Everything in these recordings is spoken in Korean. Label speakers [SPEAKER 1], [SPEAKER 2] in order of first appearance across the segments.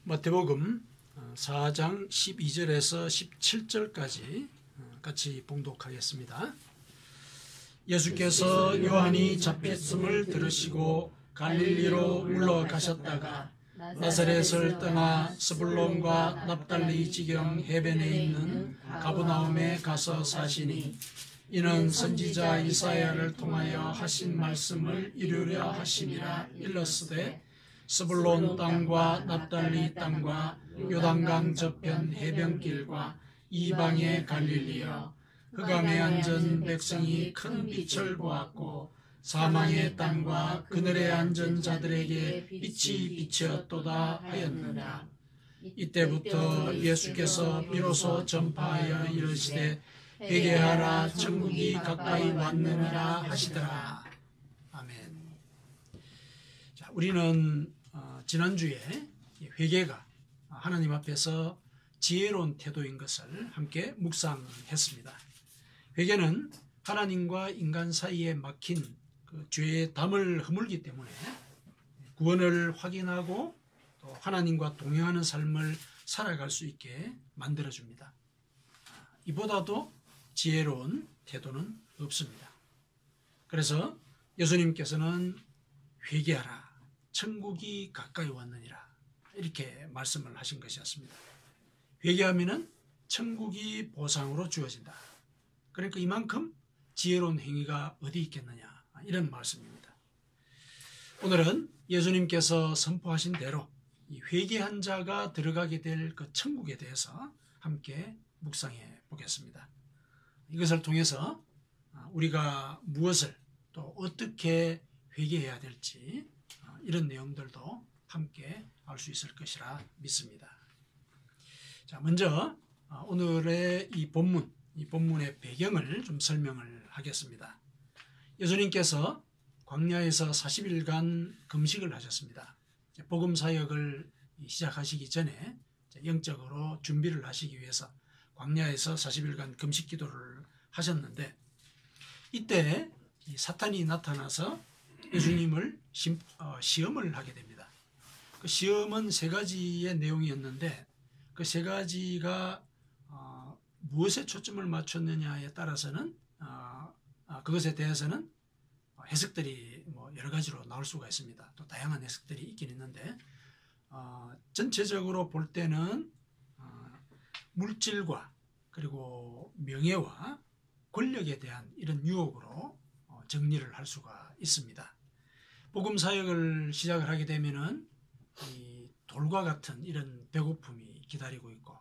[SPEAKER 1] 마태복음 4장 12절에서 17절까지 같이 봉독하겠습니다. 예수께서 요한이 잡혔음을 들으시고 갈릴리로 물러가셨다가 나사렛을 떠나 스불론과 납달리 지경 해변에 있는 가버나움에 가서 사시니 이는 선지자 이사야를 통하여 하신 말씀을 이루려 하심이라. 일렀으되 스불론 땅과 납달리 땅과 요단강 저편 해변길과 이방의 갈릴리여, 흑암에 앉은 백성이 큰 빛을 보았고 사망의 땅과 그늘에 앉은 자들에게 빛이 비치었도다 하였느니라. 이때부터 예수께서 비로소 전파하여 이르시되 회개하라, 천국이 가까이 왔느니라 하시더라. 아멘. 자, 우리는 지난주에 회개가 하나님 앞에서 지혜로운 태도인 것을 함께 묵상했습니다. 회개는 하나님과 인간 사이에 막힌 그 죄의 담을 허물기 때문에 구원을 확인하고 또 하나님과 동행하는 삶을 살아갈 수 있게 만들어줍니다. 이보다도 지혜로운 태도는 없습니다. 그래서 예수님께서는 회개하라, 천국이 가까이 왔느니라, 이렇게 말씀을 하신 것이었습니다. 회개하면은 천국이 보상으로 주어진다. 그러니까 이만큼 지혜로운 행위가 어디 있겠느냐, 이런 말씀입니다. 오늘은 예수님께서 선포하신 대로 이 회개한 자가 들어가게 될 그 천국에 대해서 함께 묵상해 보겠습니다. 이것을 통해서 우리가 무엇을 또 어떻게 회개해야 될지 이런 내용들도 함께 알 수 있을 것이라 믿습니다. 자, 먼저 오늘의 이 본문의 배경을 좀 설명을 하겠습니다. 예수님께서 광야에서 40일간 금식을 하셨습니다. 복음 사역을 시작하시기 전에 영적으로 준비를 하시기 위해서 광야에서 40일간 금식 기도를 하셨는데, 이때 사탄이 나타나서 예수님을 시험을 하게 됩니다. 그 시험은 세 가지의 내용이었는데 그 세 가지가 무엇에 초점을 맞췄느냐에 따라서는 그것에 대해서는 해석들이 여러 가지로 나올 수가 있습니다. 또 다양한 해석들이 있긴 있는데 전체적으로 볼 때는 물질과 그리고 명예와 권력에 대한 이런 유혹으로 정리를 할 수가 있습니다. 복음 사역을 시작을 하게 되면은 이 돌과 같은 이런 배고픔이 기다리고 있고,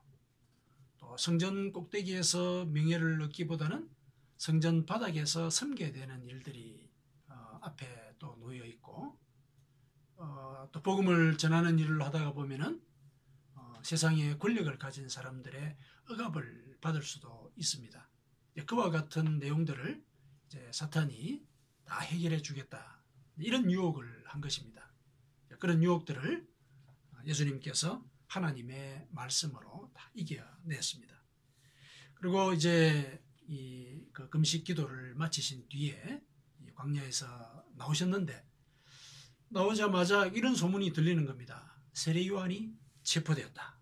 [SPEAKER 1] 또 성전 꼭대기에서 명예를 얻기보다는 성전 바닥에서 섬겨야 되는 일들이 앞에 또 놓여 있고, 또 복음을 전하는 일을 하다가 보면은 세상에 권력을 가진 사람들의 억압을 받을 수도 있습니다. 그와 같은 내용들을 이제 사탄이 다 해결해 주겠다, 이런 유혹을 한 것입니다. 그런 유혹들을 예수님께서 하나님의 말씀으로 다 이겨냈습니다. 그리고 이제 그 금식 기도를 마치신 뒤에 광야에서 나오셨는데, 나오자마자 이런 소문이 들리는 겁니다. 세례 요한이 체포되었다.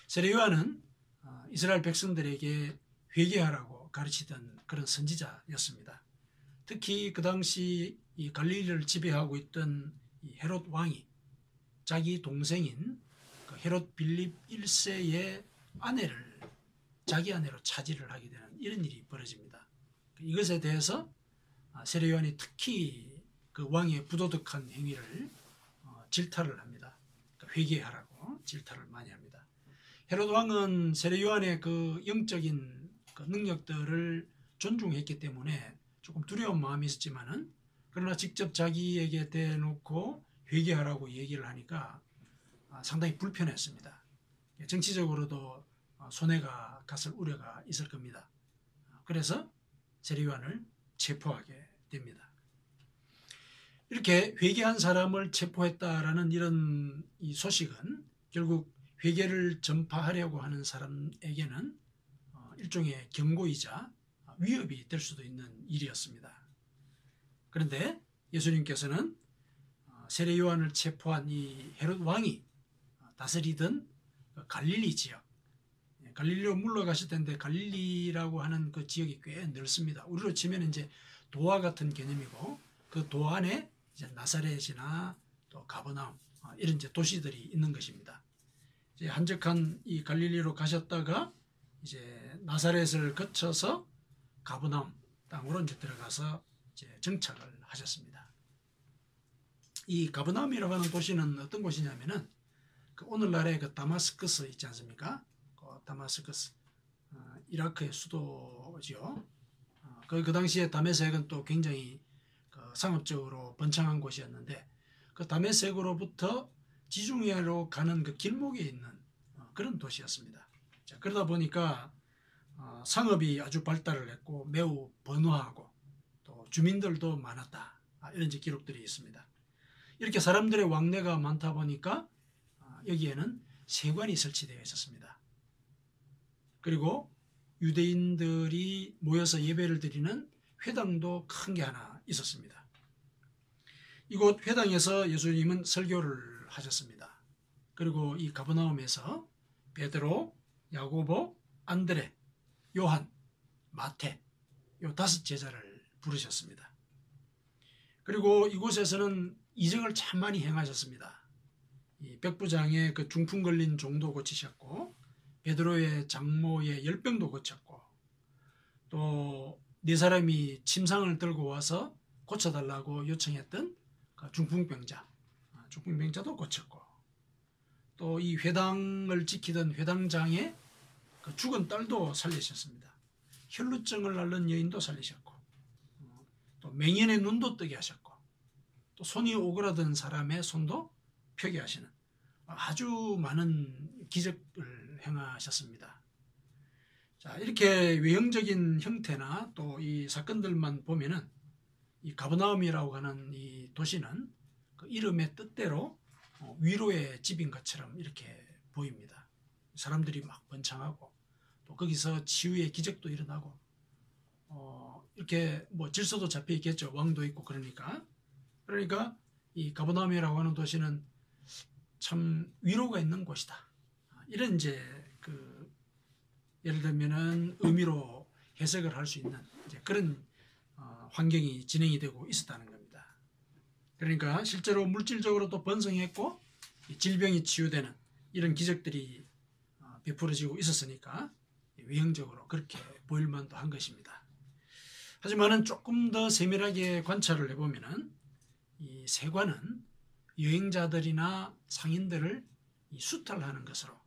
[SPEAKER 1] 세례 요한은 이스라엘 백성들에게 회개하라고 가르치던 그런 선지자였습니다. 특히 그 당시 이 갈릴리를 지배하고 있던 이 헤롯 왕이 자기 동생인 그 헤롯 빌립 1세의 아내를 자기 아내로 차지를 하게 되는 이런 일이 벌어집니다. 이것에 대해서 세례 요한이 특히 그 왕의 부도덕한 행위를 질타를 합니다. 그러니까 회개하라고 질타를 많이 합니다. 헤롯 왕은 세례 요한의 그 영적인 그 능력들을 존중했기 때문에 조금 두려운 마음이 있었지만은, 그러나 직접 자기에게 대놓고 회개하라고 얘기를 하니까 상당히 불편했습니다. 정치적으로도 손해가 갔을 우려가 있을 겁니다. 그래서 세례 요한을 체포하게 됩니다. 이렇게 회개한 사람을 체포했다라는 이런 이 소식은 결국 회개를 전파하려고 하는 사람에게는 일종의 경고이자 위협이 될 수도 있는 일이었습니다. 그런데 예수님께서는 세례 요한을 체포한 이 헤롯 왕이 다스리던 갈릴리 지역, 갈릴리로 물러가실 텐데 갈릴리라고 하는 그 지역이 꽤 넓습니다. 우리로 치면 이제 도와 같은 개념이고 그 도 안에 이제 나사렛이나 또 가버나움 이런 이제 도시들이 있는 것입니다. 이제 한적한 이 갈릴리로 가셨다가 이제 나사렛을 거쳐서 가버나움 땅으로 이제 들어가서 이제 정착을 하셨습니다. 이 가버나움이라고 하는 도시는 어떤 곳이냐면은 그 오늘날의 그 다마스커스 있지 않습니까? 그 다마스커스 이라크의 수도죠. 그 당시에 다메섹은 또 굉장히 그 상업적으로 번창한 곳이었는데 그 다메섹으로부터 지중해로 가는 그 길목에 있는 그런 도시였습니다. 자, 그러다 보니까 상업이 아주 발달을 했고 매우 번화하고 또 주민들도 많았다. 이런 기록들이 있습니다. 이렇게 사람들의 왕래가 많다 보니까 여기에는 세관이 설치되어 있었습니다. 그리고 유대인들이 모여서 예배를 드리는 회당도 큰 게 하나 있었습니다. 이곳 회당에서 예수님은 설교를 하셨습니다. 그리고 이 가버나움에서 베드로, 야고보, 안드레, 요한, 마태 요 5제자를 부르셨습니다. 그리고 이곳에서는 이적을 참 많이 행하셨습니다. 이 백부장의 그 중풍 걸린 종도 고치셨고 베드로의 장모의 열병도 고쳤고 또 4사람이 침상을 들고 와서 고쳐달라고 요청했던 그 중풍병자도 고쳤고 또 이 회당을 지키던 회당장의 그 죽은 딸도 살리셨습니다. 혈루증을 앓는 여인도 살리셨고 또 맹인의 눈도 뜨게 하셨고 또 손이 오그라든 사람의 손도 펴게 하시는 아주 많은 기적을 행하셨습니다. 자, 이렇게 외형적인 형태나 또 이 사건들만 보면은 이 가버나움이라고 하는 이 도시는 그 이름의 뜻대로 위로의 집인 것처럼 이렇게 보입니다. 사람들이 막 번창하고 또 거기서 치유의 기적도 일어나고 이렇게 뭐 질서도 잡혀 있겠죠. 왕도 있고 그러니까 이 가버나움이라고 하는 도시는 참 위로가 있는 곳이다. 이런 이제 그 예를 들면은 의미로 해석을 할 수 있는 이제 그런 환경이 진행이 되고 있었다는 겁니다. 그러니까 실제로 물질적으로도 번성했고 질병이 치유되는 이런 기적들이 베풀어지고 있었으니까 외형적으로 그렇게 보일 만도 한 것입니다. 하지만은 조금 더 세밀하게 관찰을 해보면은 이 세관은 여행자들이나 상인들을 수탈하는 것으로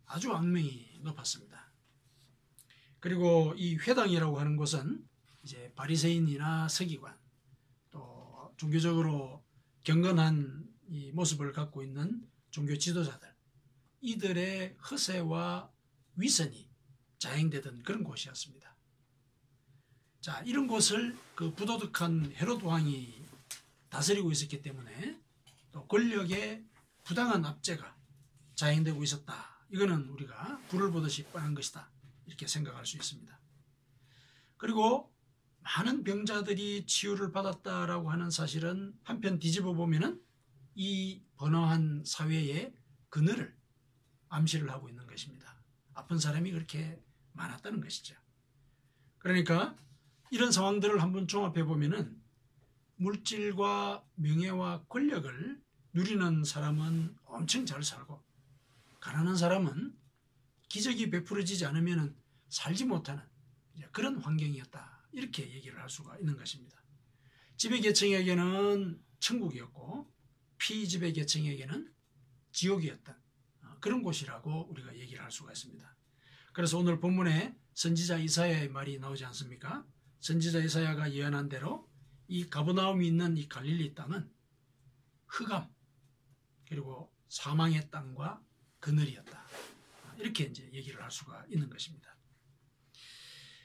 [SPEAKER 1] 아주 악명이 높았습니다. 그리고 이 회당이라고 하는 곳은 이제 바리새인이나 서기관 또 종교적으로 경건한 이 모습을 갖고 있는 종교 지도자들 이들의 허세와 위선이 자행되던 그런 곳이었습니다. 자, 이런 곳을 그 부도덕한 헤롯 왕이 다스리고 있었기 때문에 또 권력의 부당한 압제가 자행되고 있었다. 이거는 우리가 불을 보듯이 뻔한 것이다. 이렇게 생각할 수 있습니다. 그리고 많은 병자들이 치유를 받았다라고 하는 사실은 한편 뒤집어 보면은 이 번화한 사회의 그늘을 암시를 하고 있는 것입니다. 아픈 사람이 그렇게 많았다는 것이죠. 그러니까 이런 상황들을 한번 종합해 보면은 물질과 명예와 권력을 누리는 사람은 엄청 잘 살고 가난한 사람은 기적이 베풀어지지 않으면 살지 못하는 그런 환경이었다. 이렇게 얘기를 할 수가 있는 것입니다. 지배계층에게는 천국이었고 피지배계층에게는 지옥이었던 그런 곳이라고 우리가 얘기를 할 수가 있습니다. 그래서 오늘 본문에 선지자 이사야의 말이 나오지 않습니까? 선지자 이사야가 예언한 대로 이 가버나움이 있는 이 갈릴리 땅은 흑암 그리고 사망의 땅과 그늘이었다. 이렇게 이제 얘기를 할 수가 있는 것입니다.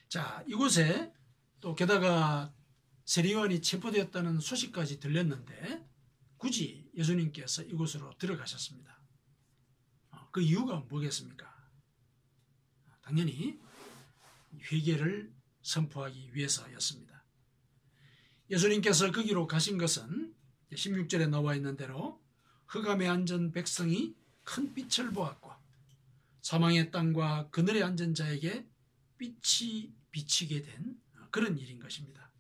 [SPEAKER 1] 자, 이곳에 또 게다가 세리요한이 체포되었다는 소식까지 들렸는데 굳이 예수님께서 이곳으로 들어가셨습니다. 그 이유가 뭐겠습니까? 당연히 회개를 선포하기 위해서였습니다. 예수님께서 거기로 가신 것은 16절에 나와 있는 대로 흑암에 앉은 백성이 큰 빛을 보았고 사망의 땅과 그늘에 앉은 자에게 빛이 비치게 된 그런 일인 것입니다.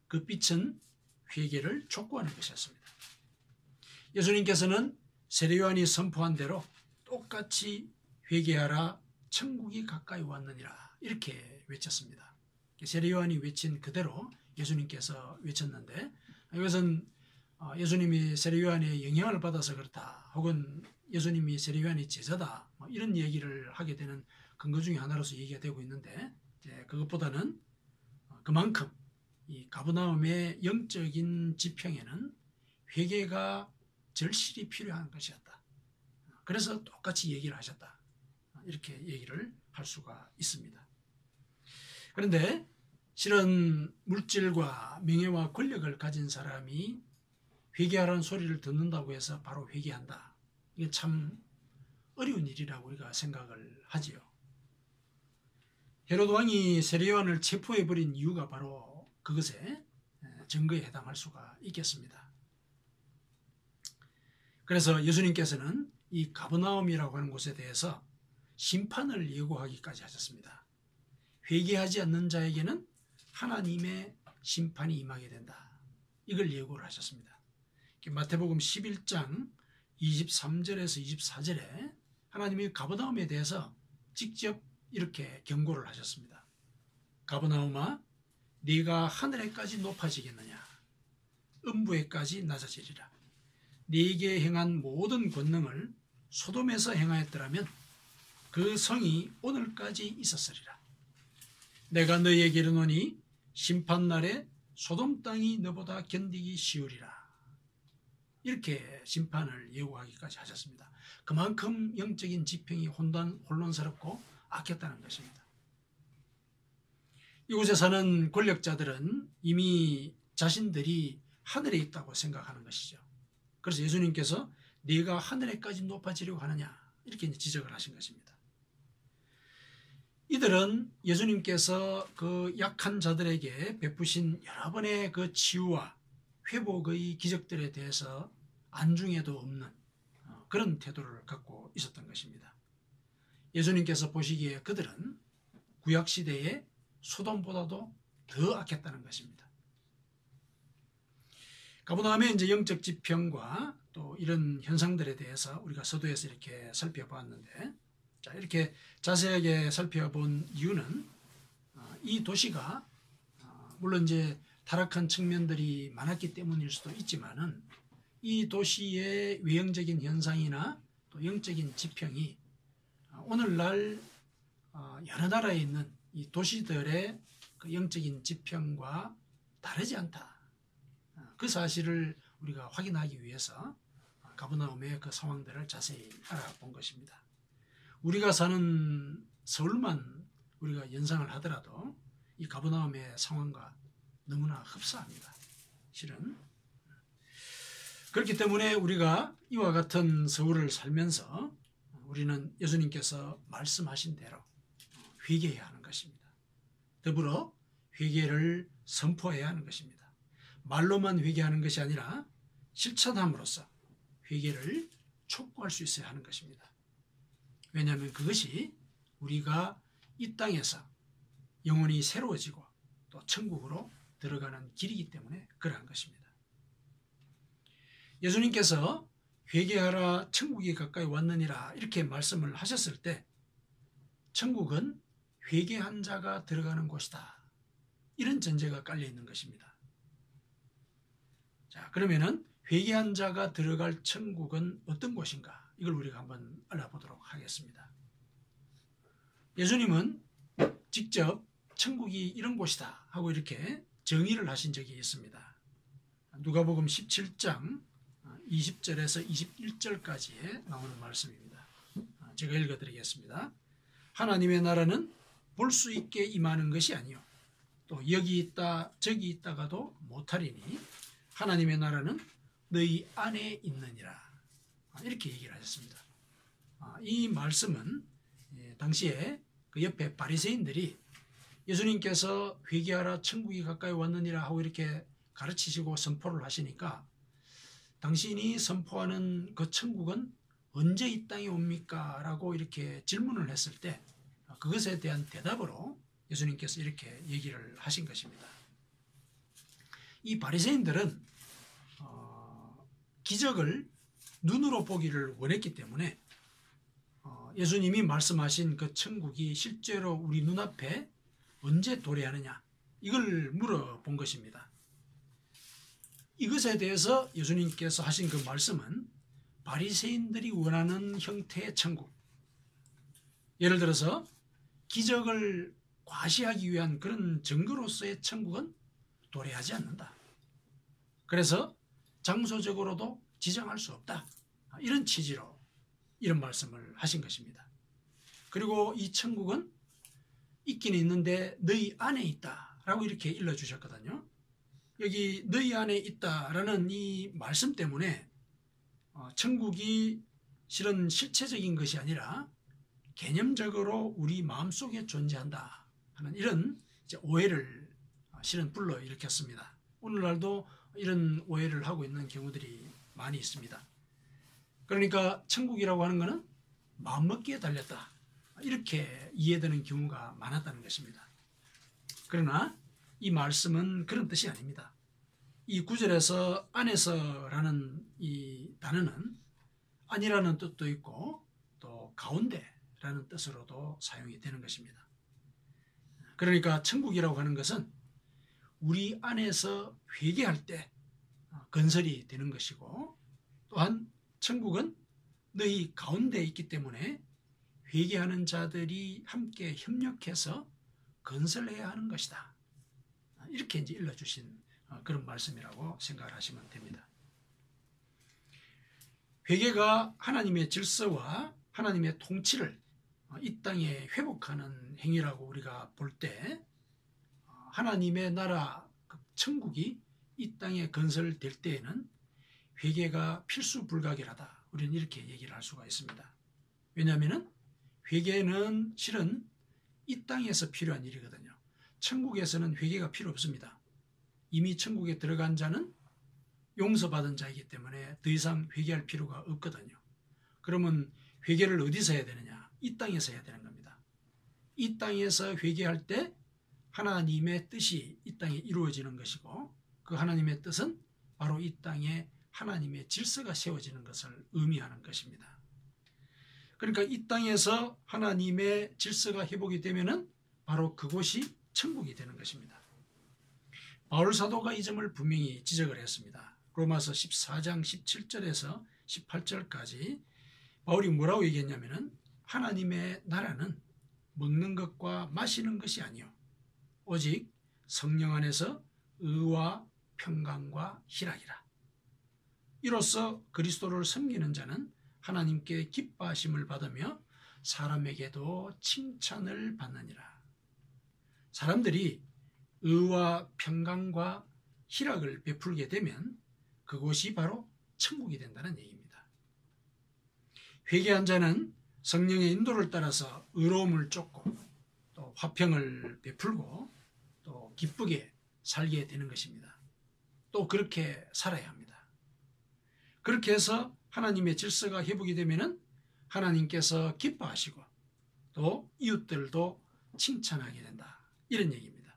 [SPEAKER 1] 그 빛은 회개를 촉구하는 것이었습니다. 예수님께서는 세례요한이 선포한 대로 똑같이 회개하라 천국이 가까이 왔느니라 이렇게 외쳤습니다. 세례요한이 외친 그대로 예수님께서 외쳤는데 이것은 예수님이 세례요한의 영향을 받아서 그렇다 혹은 예수님이 세례요한의 제자다 이런 얘기를 하게 되는 근거 중에 하나로서 얘기가 되고 있는데 그것보다는 그만큼 이 가버나움의 영적인 지평에는 회개가 절실히 필요한 것이었다. 그래서 똑같이 얘기를 하셨다. 이렇게 얘기를 할 수가 있습니다. 그런데 실은 물질과 명예와 권력을 가진 사람이 회개하라는 소리를 듣는다고 해서 바로 회개한다. 이게 참 어려운 일이라고 우리가 생각을 하지요. 헤로드 왕이 세례요한을 체포해버린 이유가 바로 그것에 증거에 해당할 수가 있겠습니다. 그래서 예수님께서는 이 가버나움이라고 하는 곳에 대해서 심판을 예고하기까지 하셨습니다. 회개하지 않는 자에게는 하나님의 심판이 임하게 된다. 이걸 예고를 하셨습니다. 마태복음 11장 23절에서 24절에 하나님이 가버나움에 대해서 직접 이렇게 경고를 하셨습니다. 가버나움아 네가 하늘에까지 높아지겠느냐 음부에까지 낮아지리라. 네게 행한 모든 권능을 소돔에서 행하였더라면 그 성이 오늘까지 있었으리라. 내가 너희에게 이르노니 심판날에 소돔 땅이 너보다 견디기 쉬우리라. 이렇게 심판을 예고하기까지 하셨습니다. 그만큼 영적인 지평이 혼돈스럽고 악했다는 것입니다. 이곳에 사는 권력자들은 이미 자신들이 하늘에 있다고 생각하는 것이죠. 그래서 예수님께서 네가 하늘에까지 높아지려고 하느냐 이렇게 지적을 하신 것입니다. 이들은 예수님께서 그 약한 자들에게 베푸신 여러 번의 그 치유와 회복의 기적들에 대해서 안중에도 없는 그런 태도를 갖고 있었던 것입니다. 예수님께서 보시기에 그들은 구약시대의 소돔보다도 더 악했다는 것입니다. 가버나움의 이제 영적 지평과 또 이런 현상들에 대해서 우리가 서두에서 이렇게 살펴보았는데, 자, 이렇게 자세하게 살펴본 이유는 이 도시가 물론 이제 타락한 측면들이 많았기 때문일 수도 있지만은 이 도시의 외형적인 현상이나 또 영적인 지평이 오늘날 여러 나라에 있는 이 도시들의 그 영적인 지평과 다르지 않다. 그 사실을 우리가 확인하기 위해서 가버나움의 그 상황들을 자세히 알아본 것입니다. 우리가 사는 서울만 우리가 연상을 하더라도 이 가버나움의 상황과 너무나 흡사합니다. 실은. 그렇기 때문에 우리가 이와 같은 서울을 살면서 우리는 예수님께서 말씀하신 대로 회개해야 하는 것입니다. 더불어 회개를 선포해야 하는 것입니다. 말로만 회개하는 것이 아니라 실천함으로써 회개를 촉구할 수 있어야 하는 것입니다. 왜냐하면 그것이 우리가 이 땅에서 영혼이 새로워지고 또 천국으로 들어가는 길이기 때문에 그러한 것입니다. 예수님께서 회개하라 천국이 가까이 왔느니라 이렇게 말씀을 하셨을 때 천국은 회개한 자가 들어가는 곳이다. 이런 전제가 깔려 있는 것입니다. 자, 그러면은 회개한 자가 들어갈 천국은 어떤 곳인가? 이걸 우리가 한번 알아보도록 하겠습니다. 예수님은 직접 천국이 이런 곳이다 하고 이렇게 정의를 하신 적이 있습니다. 누가복음 17장 20절에서 21절까지에 나오는 말씀입니다. 제가 읽어드리겠습니다. 하나님의 나라는 볼 수 있게 임하는 것이 아니요 또 여기 있다 저기 있다가도 못하리니 하나님의 나라는 너희 안에 있느니라. 이렇게 얘기를 하셨습니다. 이 말씀은 당시에 그 옆에 바리새인들이 예수님께서 회개하라 천국이 가까이 왔느니라 하고 이렇게 가르치시고 선포를 하시니까 당신이 선포하는 그 천국은 언제 이 땅에 옵니까? 라고 이렇게 질문을 했을 때 그것에 대한 대답으로 예수님께서 이렇게 얘기를 하신 것입니다. 이 바리새인들은 기적을 눈으로 보기를 원했기 때문에 예수님이 말씀하신 그 천국이 실제로 우리 눈앞에 언제 도래하느냐 이걸 물어본 것입니다. 이것에 대해서 예수님께서 하신 그 말씀은 바리새인들이 원하는 형태의 천국, 예를 들어서 기적을 과시하기 위한 그런 증거로서의 천국은 도래하지 않는다. 그래서 장소적으로도 지정할 수 없다. 이런 취지로 이런 말씀을 하신 것입니다. 그리고 이 천국은 있기는 있는데 너희 안에 있다라고 이렇게 일러주셨거든요. 여기 너희 안에 있다라는 이 말씀 때문에 천국이 실은 실체적인 것이 아니라 개념적으로 우리 마음속에 존재한다 하는 이런 오해를 실은 불러일으켰습니다. 오늘날도 이런 오해를 하고 있는 경우들이 많이 있습니다. 그러니까 천국이라고 하는 것은 마음먹기에 달렸다 이렇게 이해되는 경우가 많았다는 것입니다. 그러나 이 말씀은 그런 뜻이 아닙니다. 이 구절에서 안에서라는 이 단어는 안이라는 뜻도 있고 또 가운데라는 뜻으로도 사용이 되는 것입니다. 그러니까 천국이라고 하는 것은 우리 안에서 회개할 때 건설이 되는 것이고, 또한 천국은 너희 가운데에 있기 때문에 회개하는 자들이 함께 협력해서 건설해야 하는 것이다. 이렇게 이제 일러주신 그런 말씀이라고 생각을 하시면 됩니다. 회개가 하나님의 질서와 하나님의 통치를 이 땅에 회복하는 행위라고 우리가 볼 때, 하나님의 나라 천국이 이 땅에 건설될 때에는 회개가 필수 불가결하다. 우리는 이렇게 얘기를 할 수가 있습니다. 왜냐하면 회개는 실은 이 땅에서 필요한 일이거든요. 천국에서는 회개가 필요 없습니다. 이미 천국에 들어간 자는 용서받은 자이기 때문에 더 이상 회개할 필요가 없거든요. 그러면 회개를 어디서 해야 되느냐? 이 땅에서 해야 되는 겁니다. 이 땅에서 회개할 때 하나님의 뜻이 이 땅에 이루어지는 것이고, 그 하나님의 뜻은 바로 이 땅에 하나님의 질서가 세워지는 것을 의미하는 것입니다. 그러니까 이 땅에서 하나님의 질서가 회복이 되면은 바로 그곳이 천국이 되는 것입니다. 바울 사도가 이 점을 분명히 지적을 했습니다. 로마서 14장 17절에서 18절까지 바울이 뭐라고 얘기했냐면은 하나님의 나라는 먹는 것과 마시는 것이 아니요 오직 성령 안에서 의와 평강과 희락이라. 이로써 그리스도를 섬기는 자는 하나님께 기뻐하심을 받으며 사람에게도 칭찬을 받느니라. 사람들이 의와 평강과 희락을 베풀게 되면 그곳이 바로 천국이 된다는 얘기입니다. 회개한 자는 성령의 인도를 따라서 의로움을 쫓고 또 화평을 베풀고 또 기쁘게 살게 되는 것입니다. 또 그렇게 살아야 합니다. 그렇게 해서 하나님의 질서가 회복이 되면은 하나님께서 기뻐하시고 또 이웃들도 칭찬하게 된다. 이런 얘기입니다.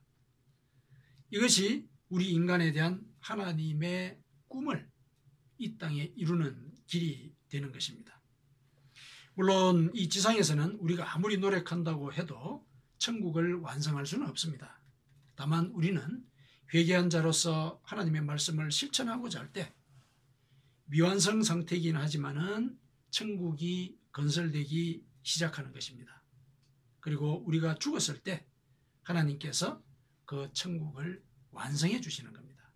[SPEAKER 1] 이것이 우리 인간에 대한 하나님의 꿈을 이 땅에 이루는 길이 되는 것입니다. 물론 이 지상에서는 우리가 아무리 노력한다고 해도 천국을 완성할 수는 없습니다. 다만 우리는 회개한 자로서 하나님의 말씀을 실천하고자 할 때 미완성 상태이긴 하지만은 천국이 건설되기 시작하는 것입니다. 그리고 우리가 죽었을 때 하나님께서 그 천국을 완성해 주시는 겁니다.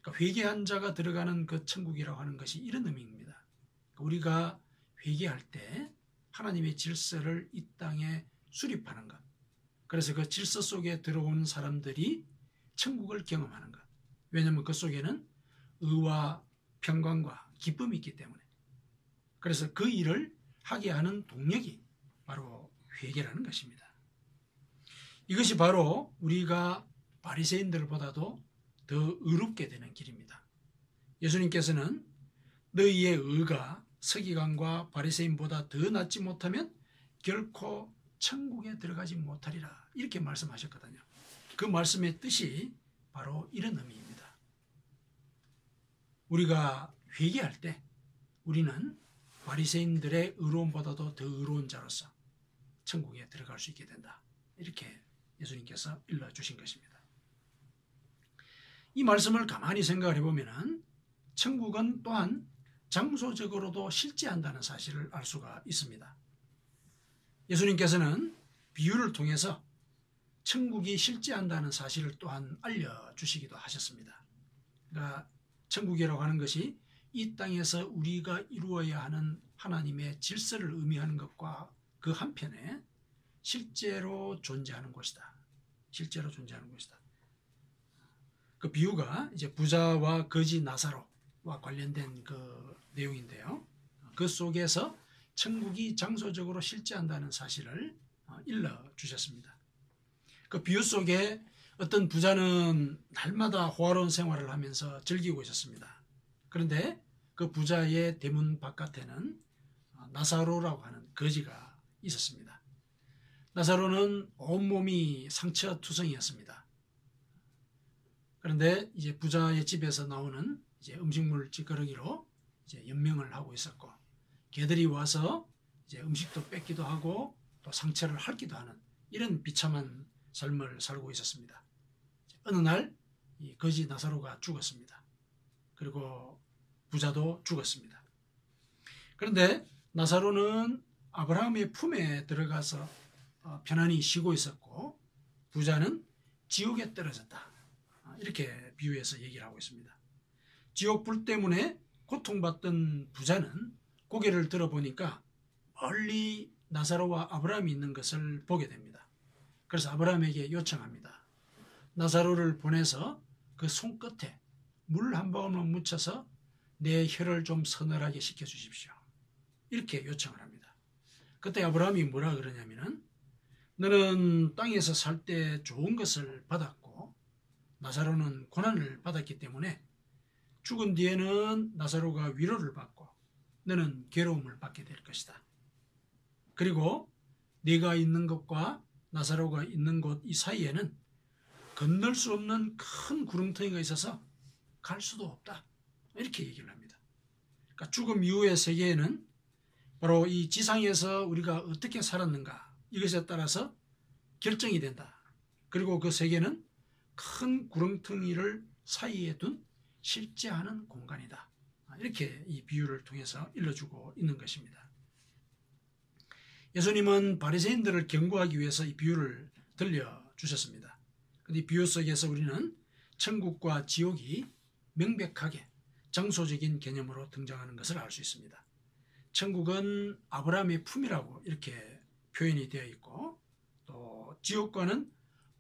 [SPEAKER 1] 그러니까 회개한 자가 들어가는 그 천국이라고 하는 것이 이런 의미입니다. 우리가 회개할 때 하나님의 질서를 이 땅에 수립하는 것. 그래서 그 질서 속에 들어온 사람들이 천국을 경험하는 것. 왜냐하면 그 속에는 의와 평강과 기쁨이 있기 때문에. 그래서 그 일을 하게 하는 동력이 바로 회개라는 것입니다. 이것이 바로 우리가 바리새인들보다도 더 의롭게 되는 길입니다. 예수님께서는 너희의 의가 서기관과 바리새인보다 더 낫지 못하면 결코 천국에 들어가지 못하리라, 이렇게 말씀하셨거든요. 그 말씀의 뜻이 바로 이런 의미입니다. 우리가 회개할 때 우리는 바리새인들의 의로움보다도 더 의로운 자로서 천국에 들어갈 수 있게 된다, 이렇게 예수님께서 일러주신 것입니다. 이 말씀을 가만히 생각을 해보면 천국은 또한 장소적으로도 실제한다는 사실을 알 수가 있습니다. 예수님께서는 비유를 통해서 천국이 실제한다는 사실을 또한 알려주시기도 하셨습니다. 그러니까 천국이라고 하는 것이 이 땅에서 우리가 이루어야 하는 하나님의 질서를 의미하는 것과 그 한편에 실제로 존재하는 곳이다. 실제로 존재하는 곳이다. 그 비유가 이제 부자와 거지 나사로와 관련된 그 내용인데요. 그 속에서 천국이 장소적으로 실제한다는 사실을 일러주셨습니다. 그 비유 속에 어떤 부자는 날마다 호화로운 생활을 하면서 즐기고 있었습니다. 그런데 그 부자의 대문 바깥에는 나사로라고 하는 거지가 있었습니다. 나사로는 온몸이 상처투성이었습니다. 그런데 이제 부자의 집에서 나오는 이제 음식물 찌꺼기로 이제 연명을 하고 있었고, 개들이 와서 이제 음식도 뺏기도 하고 또 상처를 핥기도 하는 이런 비참한 삶을 살고 있었습니다. 어느 날 이 거지 나사로가 죽었습니다. 그리고 부자도 죽었습니다. 그런데 나사로는 아브라함의 품에 들어가서 편안히 쉬고 있었고, 부자는 지옥에 떨어졌다, 이렇게 비유해서 얘기를 하고 있습니다. 지옥 불 때문에 고통받던 부자는 고개를 들어보니까 멀리 나사로와 아브라함이 있는 것을 보게 됩니다. 그래서 아브라함에게 요청합니다. 나사로를 보내서 그 손끝에 물 한 방울만 묻혀서 내 혀를 좀 서늘하게 식혀주십시오, 이렇게 요청을 합니다. 그때 아브라함이 뭐라 그러냐면은, 너는 땅에서 살 때 좋은 것을 받았고 나사로는 고난을 받았기 때문에 죽은 뒤에는 나사로가 위로를 받고 너는 괴로움을 받게 될 것이다. 그리고 네가 있는 곳과 나사로가 있는 곳 이 사이에는 건널 수 없는 큰 구름텅이가 있어서 갈 수도 없다, 이렇게 얘기를 합니다. 그러니까 죽음 이후의 세계에는 바로 이 지상에서 우리가 어떻게 살았는가, 이것에 따라서 결정이 된다. 그리고 그 세계는 큰 구렁텅이를 사이에 둔 실제하는 공간이다, 이렇게 이 비유를 통해서 일러주고 있는 것입니다. 예수님은 바리새인들을 경고하기 위해서 이 비유를 들려주셨습니다. 그런데 이 비유 속에서 우리는 천국과 지옥이 명백하게 장소적인 개념으로 등장하는 것을 알 수 있습니다. 천국은 아브라함의 품이라고 이렇게 표현이 되어 있고, 또 지옥과는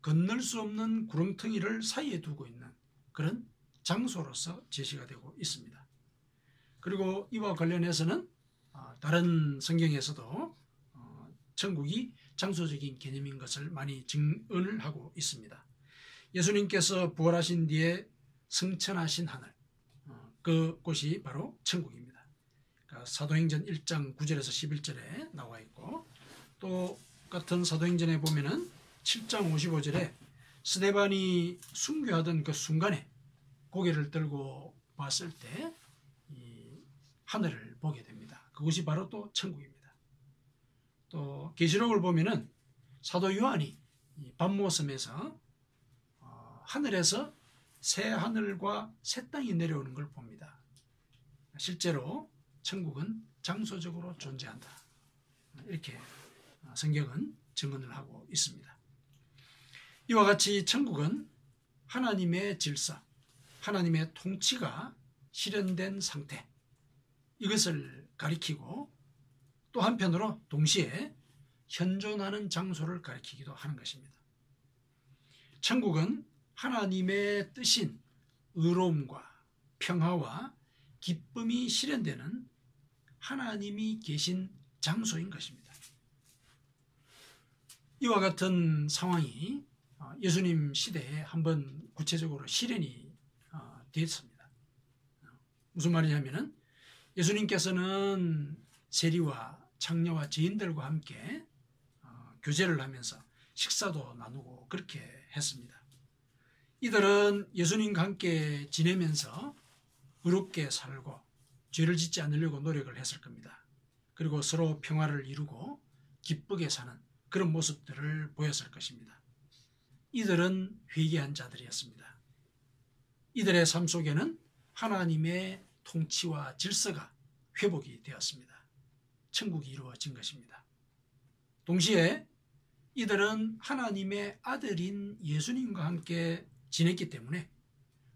[SPEAKER 1] 건널 수 없는 구렁텅이를 사이에 두고 있는 그런 장소로서 제시가 되고 있습니다. 그리고 이와 관련해서는 다른 성경에서도 천국이 장소적인 개념인 것을 많이 증언을 하고 있습니다. 예수님께서 부활하신 뒤에 승천하신 하늘, 그곳이 바로 천국입니다. 그러니까 사도행전 1장 9절에서 11절에 나와 있고, 또 같은 사도행전에 보면은 7장 55절에 스데반이 순교하던 그 순간에 고개를 들고 봤을 때 이 하늘을 보게 됩니다. 그것이 바로 또 천국입니다. 또 계시록을 보면은 사도 요한이 밤모섬에서 하늘에서 새 하늘과 새 땅이 내려오는 걸 봅니다. 실제로 천국은 장소적으로 존재한다, 이렇게 성경은 증언을 하고 있습니다. 이와 같이 천국은 하나님의 질서, 하나님의 통치가 실현된 상태, 이것을 가리키고 또 한편으로 동시에 현존하는 장소를 가리키기도 하는 것입니다. 천국은 하나님의 뜻인 의로움과 평화와 기쁨이 실현되는 하나님이 계신 장소인 것입니다. 이와 같은 상황이 예수님 시대에 한번 구체적으로 실현이 됐습니다. 무슨 말이냐면은 예수님께서는 세리와 창녀와 죄인들과 함께 교제를 하면서 식사도 나누고 그렇게 했습니다. 이들은 예수님과 함께 지내면서 의롭게 살고 죄를 짓지 않으려고 노력을 했을 겁니다. 그리고 서로 평화를 이루고 기쁘게 사는 그런 모습들을 보였을 것입니다. 이들은 회개한 자들이었습니다. 이들의 삶 속에는 하나님의 통치와 질서가 회복이 되었습니다. 천국이 이루어진 것입니다. 동시에 이들은 하나님의 아들인 예수님과 함께 지냈기 때문에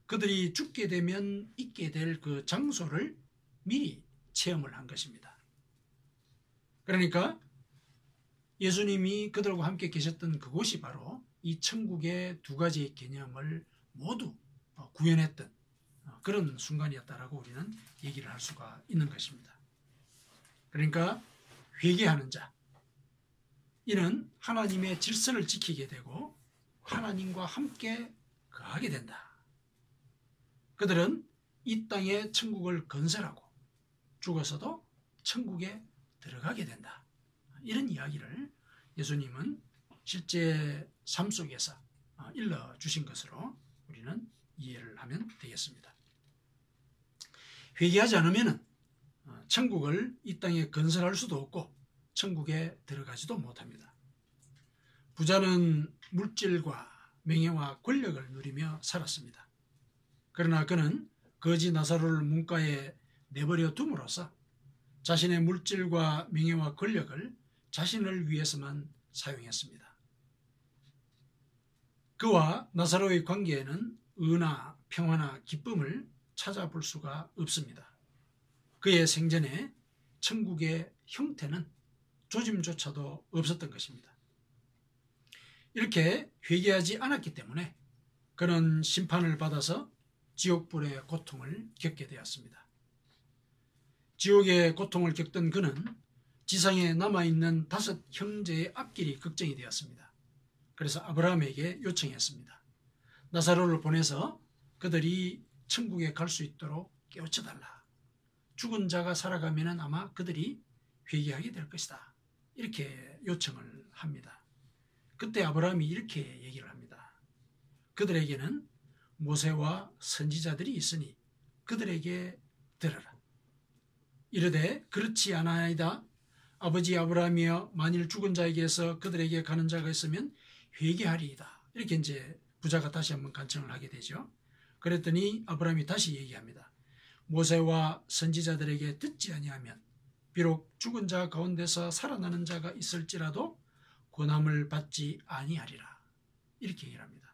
[SPEAKER 1] 그들이 죽게 되면 있게 될 그 장소를 미리 체험을 한 것입니다. 그러니까 예수님이 그들과 함께 계셨던 그곳이 바로 이 천국의 두 가지의 개념을 모두 구현했던 그런 순간이었다라고 우리는 얘기를 할 수가 있는 것입니다. 그러니까 회개하는 자, 이는 하나님의 질서를 지키게 되고 하나님과 함께 거하게 된다. 그들은 이 땅에 천국을 건설하고 죽어서도 천국에 들어가게 된다. 이런 이야기를 예수님은 실제 삶 속에서 일러주신 것으로 우리는 이해를 하면 되겠습니다. 회개하지 않으면 천국을 이 땅에 건설할 수도 없고 천국에 들어가지도 못합니다. 부자는 물질과 명예와 권력을 누리며 살았습니다. 그러나 그는 거지 나사로를 문가에 내버려 둠으로써 자신의 물질과 명예와 권력을 자신을 위해서만 사용했습니다. 그와 나사로의 관계에는 의나 평화나 기쁨을 찾아볼 수가 없습니다. 그의 생전에 천국의 형태는 조짐조차도 없었던 것입니다. 이렇게 회개하지 않았기 때문에 그는 심판을 받아서 지옥불의 고통을 겪게 되었습니다. 지옥의 고통을 겪던 그는 지상에 남아있는 5 형제의 앞길이 걱정이 되었습니다. 그래서 아브라함에게 요청했습니다. 나사로를 보내서 그들이 천국에 갈 수 있도록 깨우쳐달라. 죽은 자가 살아가면 아마 그들이 회개하게 될 것이다. 이렇게 요청을 합니다. 그때 아브라함이 이렇게 얘기를 합니다. 그들에게는 모세와 선지자들이 있으니 그들에게 들으라. 이르되 그렇지 않아이다. 아버지 아브라함이여 만일 죽은 자에게서 그들에게 가는 자가 있으면 회개하리이다. 이렇게 이제 부자가 다시 한번 간청을 하게 되죠. 그랬더니 아브라함이 다시 얘기합니다. 모세와 선지자들에게 듣지 아니하면 비록 죽은 자 가운데서 살아나는 자가 있을지라도 고난을 받지 아니하리라. 이렇게 얘기를 합니다.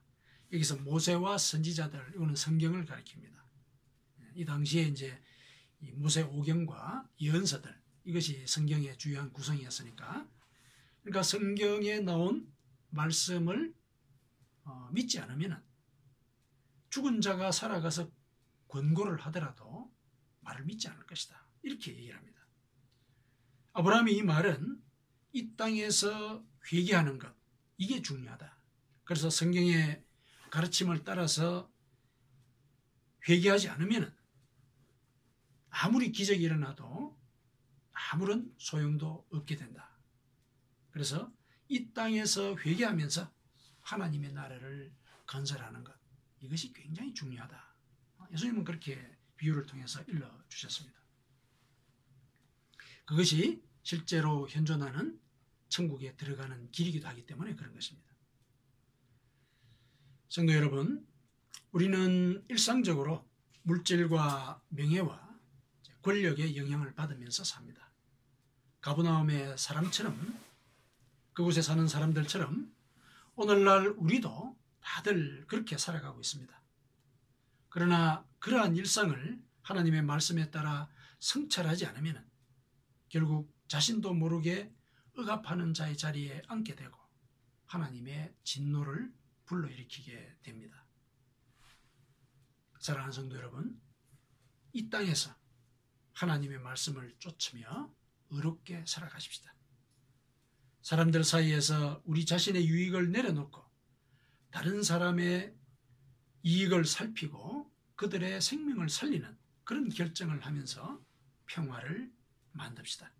[SPEAKER 1] 여기서 모세와 선지자들, 이거는 성경을 가리킵니다. 이 당시에 이제 이 모세 오경과 예언서들, 이것이 성경의 주요한 구성이었으니까, 그러니까 성경에 나온 말씀을 믿지 않으면 죽은 자가 살아가서 권고를 하더라도 말을 믿지 않을 것이다. 이렇게 얘기를 합니다. 아브라함이 이 말은 이 땅에서 회개하는 것, 이게 중요하다. 그래서 성경의 가르침을 따라서 회개하지 않으면 아무리 기적이 일어나도 아무런 소용도 없게 된다. 그래서 이 땅에서 회개하면서 하나님의 나라를 건설하는 것, 이것이 굉장히 중요하다. 예수님은 그렇게 비유를 통해서 일러주셨습니다. 그것이 실제로 현존하는 천국에 들어가는 길이기도 하기 때문에 그런 것입니다. 성도 여러분, 우리는 일상적으로 물질과 명예와 권력의 영향을 받으면서 삽니다. 가버나움의 사람처럼, 그곳에 사는 사람들처럼 오늘날 우리도 다들 그렇게 살아가고 있습니다. 그러나 그러한 일상을 하나님의 말씀에 따라 성찰하지 않으면 결국 자신도 모르게 억압하는 자의 자리에 앉게 되고 하나님의 진노를 불러일으키게 됩니다. 사랑하는 성도 여러분, 이 땅에서 하나님의 말씀을 쫓으며 의롭게 살아가십시다. 사람들 사이에서 우리 자신의 유익을 내려놓고 다른 사람의 이익을 살피고 그들의 생명을 살리는 그런 결정을 하면서 평화를 만듭시다.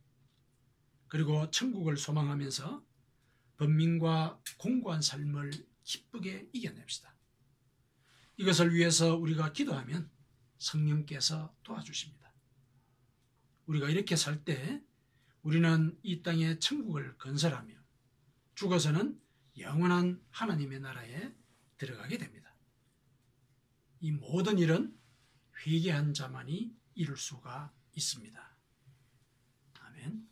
[SPEAKER 1] 그리고 천국을 소망하면서 번민과 공고한 삶을 기쁘게 이겨냅시다. 이것을 위해서 우리가 기도하면 성령께서 도와주십니다. 우리가 이렇게 살 때 우리는 이 땅에 천국을 건설하며 죽어서는 영원한 하나님의 나라에 들어가게 됩니다. 이 모든 일은 회개한 자만이 이룰 수가 있습니다. 아멘.